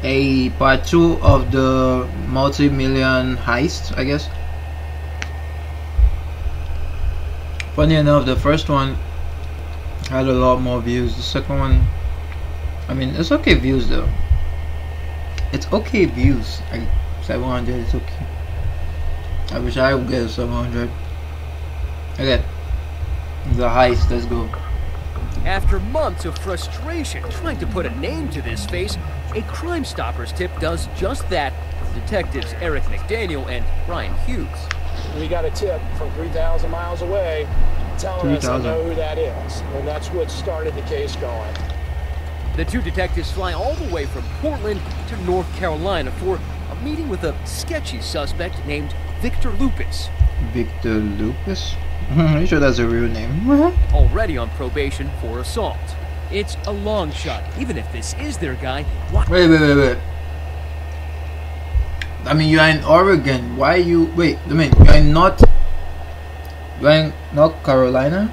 a part 2 of the multi-million heist, I guess. Funny enough, the first one had a lot more views. The second one, I mean, it's okay views though. It's okay views. 700 is okay. I wish I would get 700. Okay, the heist. Let's go. After months of frustration trying to put a name to this face, a Crime Stoppers tip does just that. Detectives Eric McDaniel and Brian Hughes. We got a tip from 3,000 miles away telling us to know who that is. And that's what started the case going. The two detectives fly all the way from Portland to North Carolina for a meeting with a sketchy suspect named Victor Lupus. Victor Lupus? Are you sure that's a real name? Already on probation for assault. It's a long shot. Even if this is their guy, why? Wait. I mean, you are in Oregon. Why you? Wait, I mean, you are in North Carolina.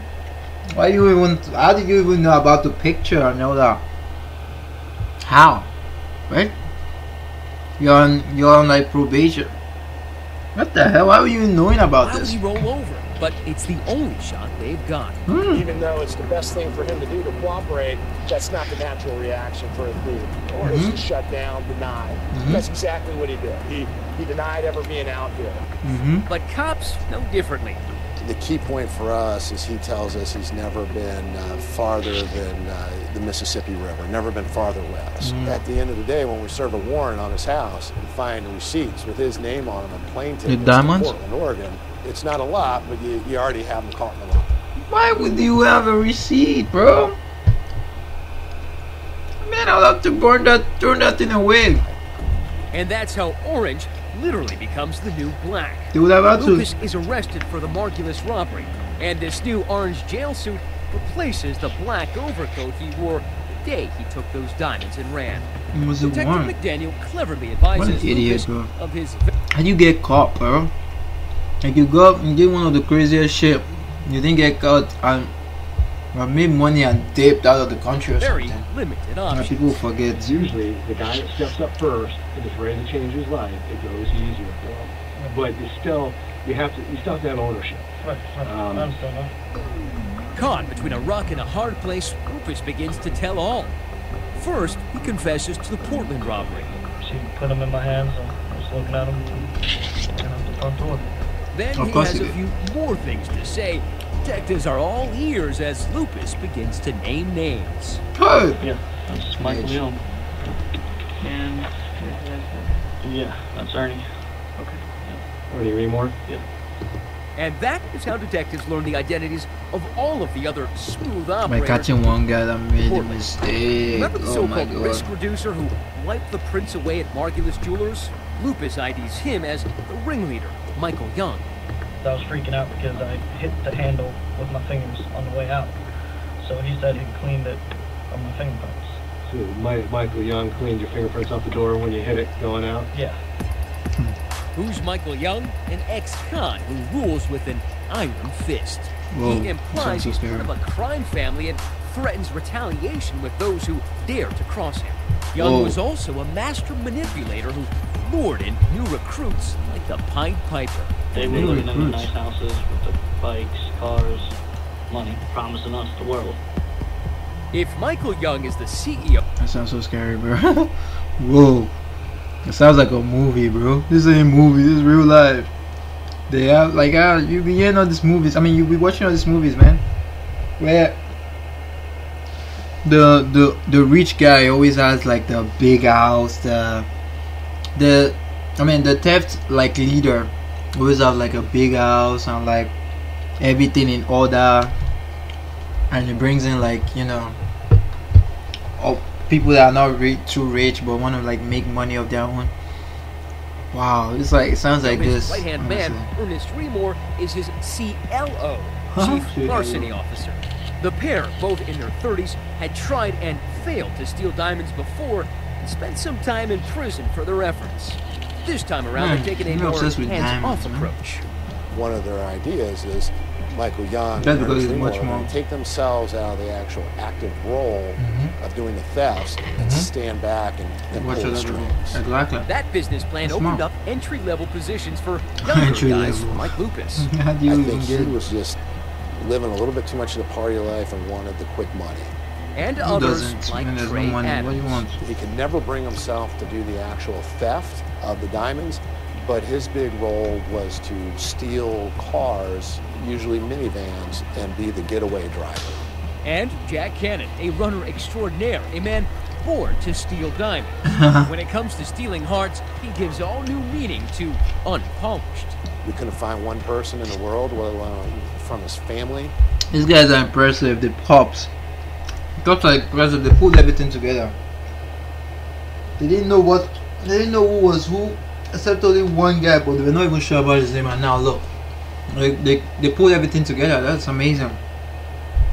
Why you even? How did you even know about the picture and all that? How? Right? You're on like probation. What the hell? Why were you knowing about Why this? would he roll over? But it's the only shot they've got. Even though it's the best thing for him to do to cooperate, that's not the natural reaction for a thief. Or is to shut down, deny. That's exactly what he did. He denied ever being out here. But cops know differently. The key point for us is he tells us he's never been farther than the Mississippi River, never been farther west. At the end of the day, when we serve a warrant on his house and find receipts with his name on them and plane tickets to Portland, Oregon, it's not a lot, but you already have him caught in the lot. Why would you have a receipt, bro? Man, I'll have to throw that thing away. And that's how orange literally becomes the new black. They would have had Lucas is arrested for the Margulis robbery, and this new orange jail suit replaces the black overcoat he wore the day he took those diamonds and ran. Was it Detective one? McDaniel cleverly advises Idiot, Lucas bro. of his... How do you get caught, bro? Like you go up and get one of the craziest shit. You didn't get caught and made money and dipped out of the country or very something. limited options. People forget. Usually, the guy that steps up first and is ready to change his life, it goes easier for him. But you still have to have ownership. Caught between a rock and a hard place, Lucas begins to tell all. First, he confesses to the Portland robbery. She put them in my hands. I was looking at them and out the front door. Then he has a few more things to say. Detectives are all ears as Lupus begins to name names. Hey! Yeah, that's Michael Young. And yeah, that's Ernie. Okay. Yeah. Ernie Remore? Yeah. And that is how detectives learn the identities of all of the other smooth By operators. catching one guy that made a mistake. Remember the Oh my so-called god. risk reducer who wiped the prints away at Margulis Jewelers? Lupus IDs him as the ringleader, Michael Young. I was freaking out because I hit the handle with my fingers on the way out. So he said he cleaned it on my fingerprints. So Michael Young cleaned your fingerprints off the door when you hit it going out? Yeah. Who's Michael Young? An ex-con who rules with an iron fist. Whoa, He implies sounds he's so part of a crime family and threatens retaliation with those who dare to cross him. Young was also a master manipulator who lured in new recruits like the Pied Piper. They were living in the nice houses with the bikes, cars, money, promising us the world. If Michael Young is the CEO... That sounds so scary, bro. Whoa. It sounds like a movie, bro. This ain't a movie, this is real life. They have, like, you be hearing all these movies. I mean, you be watching all these movies, man. Where the rich guy always has, like, the big house, the theft, like, leader always have, like, a big house and, like, everything in order. And it brings in, like, you know, people that are not too rich but want to like make money of their own. Wow, it's like it sounds like his this. Right-hand man, Ernest Remore, is his CLO, Chief Larceny Officer. The pair, both in their 30s, had tried and failed to steal diamonds before and spent some time in prison for their efforts. This time around, they're taking a more hands-off approach. one of their ideas is Michael Young That's and because Ernest it's much Remore more. take themselves out of the actual active role of doing the thefts and stand back and Watch pull the it. strings. Exactly. That business plan That's opened smart. up entry-level positions for younger Entry guys level. like Lupus. How do you I even think he get? was just living a little bit too much of the party life and wanted the quick money. And Who others doesn't? like When there's no Trey money, what do you Adams. want? He could never bring himself to do the actual theft of the diamonds, but his big role was to steal cars, usually minivans, and be the getaway driver. And Jack Cannon, a runner extraordinaire, a man born to steal diamonds. When it comes to stealing hearts, he gives all new meaning to unpolished. We couldn't find one person in the world, let alone from his family. These guys are impressive. The pops. Cops are impressive. They pulled everything together. They didn't know what. They didn't know who was who, except only one guy. But they were not even sure about his name. And now look, they pulled everything together. That's amazing.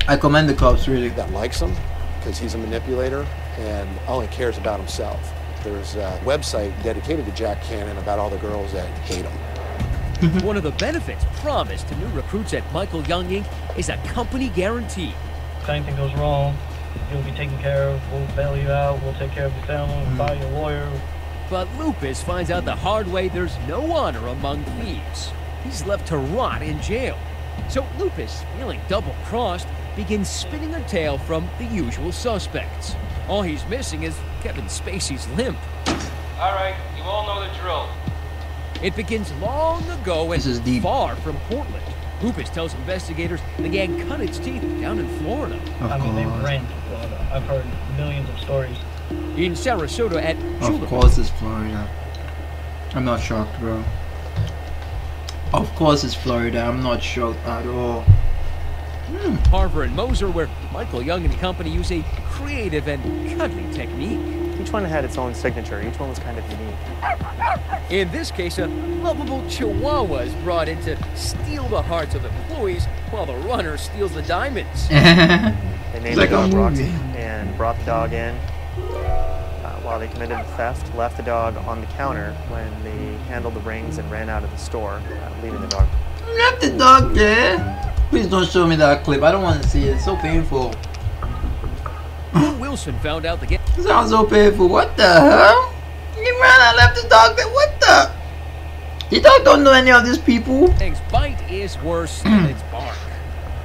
I commend the cops really. That likes him because he's a manipulator and only cares about himself. There's a website dedicated to Jack Cannon about all the girls that hate him. One of the benefits promised to new recruits at Michael Young Inc. is a company guarantee. If anything goes wrong, you'll be taken care of. We'll bail you out. We'll take care of your family. We'll buy you a lawyer. But Lupus finds out the hard way there's no honor among thieves. He's left to rot in jail. So Lupus, feeling double-crossed, begins spinning a tale from the usual suspects. All he's missing is Kevin Spacey's limp. All right, you all know the drill. It begins long ago and This is deep. far from Portland. Lupus tells investigators the gang cut its teeth down in Florida. I mean, they ran to Florida. I've heard millions of stories. In Sarasota at Of Julep. course it's Florida. I'm not shocked, bro. Of course it's Florida. I'm not shocked at all. Harvard and Moser, where Michael Young and company use a creative and cuddly technique. Each one had its own signature. Each one was kind of unique. In this case, a lovable Chihuahua is brought in to steal the hearts of employees while the runner steals the diamonds. They named Like the a dog Roxy movie. and brought the dog in while they committed the theft, left the dog on the counter when they handled the rings and ran out of the store, leaving the dog. Left the dog there. Please don't show me that clip. I don't want to see it. It's so painful. Bill Wilson found out the gang It sounds so painful. What the hell? He ran and left the dog there. What the? The dog don't know any of these people. Gang's bite is worse than its bark.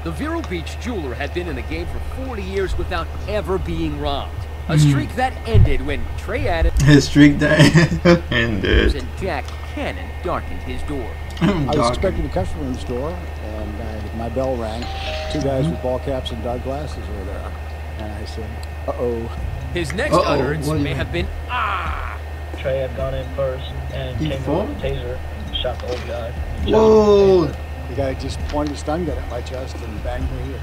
The Vero Beach jeweler had been in the game for 40 years without ever being robbed. A streak that ended when Trey Adams His streak that ended. and Jack Cannon darkened his door. I was expecting a customer in the store, and my bell rang. Two guys with ball caps and dark glasses were there. And I said, uh-oh. His next Uh-oh, utterance what do you may mean? have been, ah! Trey had gone in first and He came fought? in with a taser and shot the old guy. Whoa. The guy just pointed a stun gun at my chest and banged me.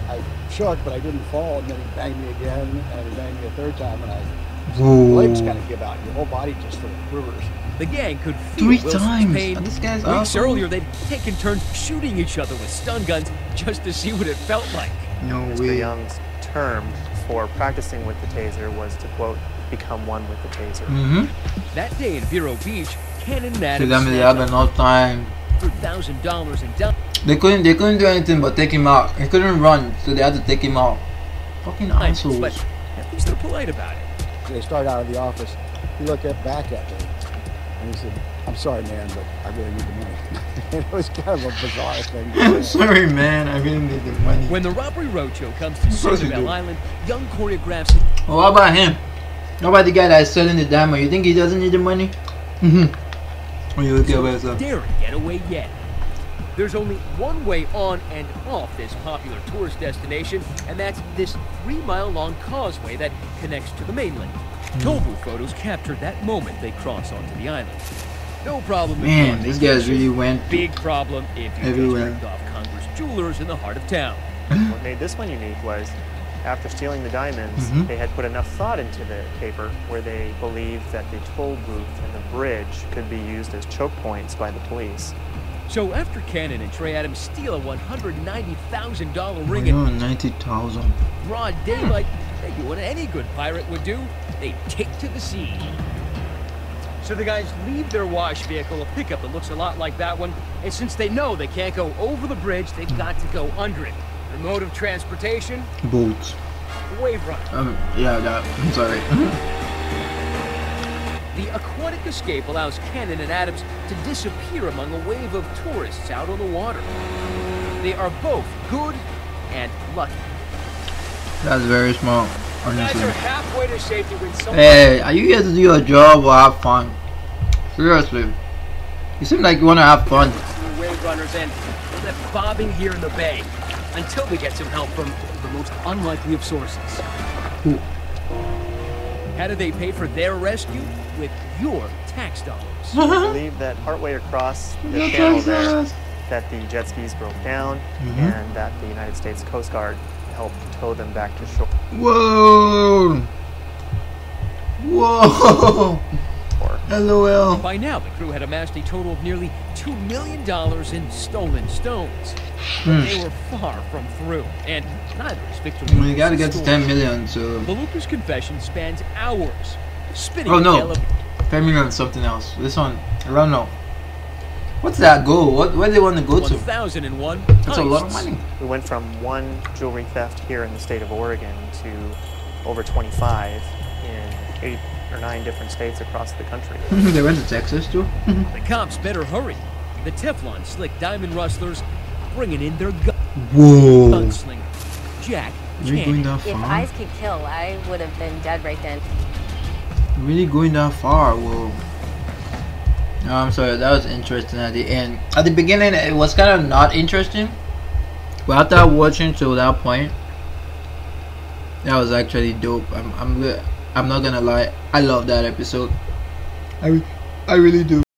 I shook, but I didn't fall, and then he banged me again, and he banged me a third time, and my legs kind of give out. Your whole body just sort of quivers. The gang could feel 3 Wilson's times. pain. And this guy's Weeks awesome. earlier, they'd taken turns shooting each other with stun guns just to see what it felt like. No Mr. way. Young's term for practicing with the taser was to, quote, become one with the taser. That day in Vero Beach, Cannon and To Adams them, they have snapped enough time. $100,000 in down. They couldn't do anything but take him out. He couldn't run, so they had to take him out. Fucking assholes. But at least they're polite about it. They start out of the office. He looked back at me, and he said, I'm sorry, man, but I really need the money. And it was kind of a bizarre thing to say. Sorry, man. I really need the money. When the robbery roadshow comes to course you Sanibel do. Island, Young choreographs Oh, how about him? How about the guy that's selling the diamond? You think he doesn't need the money? When you look at yourself. daring getaway yet. There's only one way on and off this popular tourist destination, and that's this 3-mile-long causeway that connects to the mainland. Toll booth photos captured that moment they cross onto the island. No problem if you're Man, on these guys vacation. really went Big problem if you everywhere. just ripped off Congress Jewelers in the heart of town. What made this one unique was, after stealing the diamonds, they had put enough thought into the caper where they believed that the toll booth and the bridge could be used as choke points by the police. So after Cannon and Trey Adams steal a $190,000 ring in 90,000. broad daylight, they do what any good pirate would do. They take to the sea. So the guys leave their wash vehicle, a pickup that looks a lot like that one, and since they know they can't go over the bridge, they've got to go under it. Their mode of transportation? Boats. Wave runner. Yeah, that. I'm sorry. The aquatic escape allows Cannon and Adams to disappear among a wave of tourists out on the water. They are both good and lucky. That's very smart, You guys honestly. are halfway to safety when someone... Hey, are you here to do your job or have fun? Seriously. You seem like you want to have fun. Wave runners and we're left bobbing here in the bay until we get some help from the most unlikely of sources. Ooh. How do they pay for their rescue? With your tax dollars. I believe that partway across the channel there, that the jet skis broke down and that the United States Coast Guard helped tow them back to shore. Whoa! Whoa! LOL. By now, the crew had amassed a total of nearly $2 million in stolen stones. But they were far from through, and neither is Victor Lucas. We gotta get to 10 million, so... The Lucas confession spans hours, spinning Oh a no! tale of 10 million is something else. This one, I don't know. What's that goal? Where do they want to go to? 1,001 That's a lot of heists. money. We went from one jewelry theft here in the state of Oregon to over 25 in 8 or 9 different states across the country. They went to Texas too. The cops better hurry. The Teflon slick diamond rustlers bringing in their Whoa! gunslinger, Jack Really going that If far? eyes could kill, I would have been dead right then. Really going that far? Whoa! No, I'm sorry. That was interesting at the end. At the beginning, it was kind of not interesting, but after watching to that point, that was actually dope. I'm not gonna lie. I love that episode. I really do.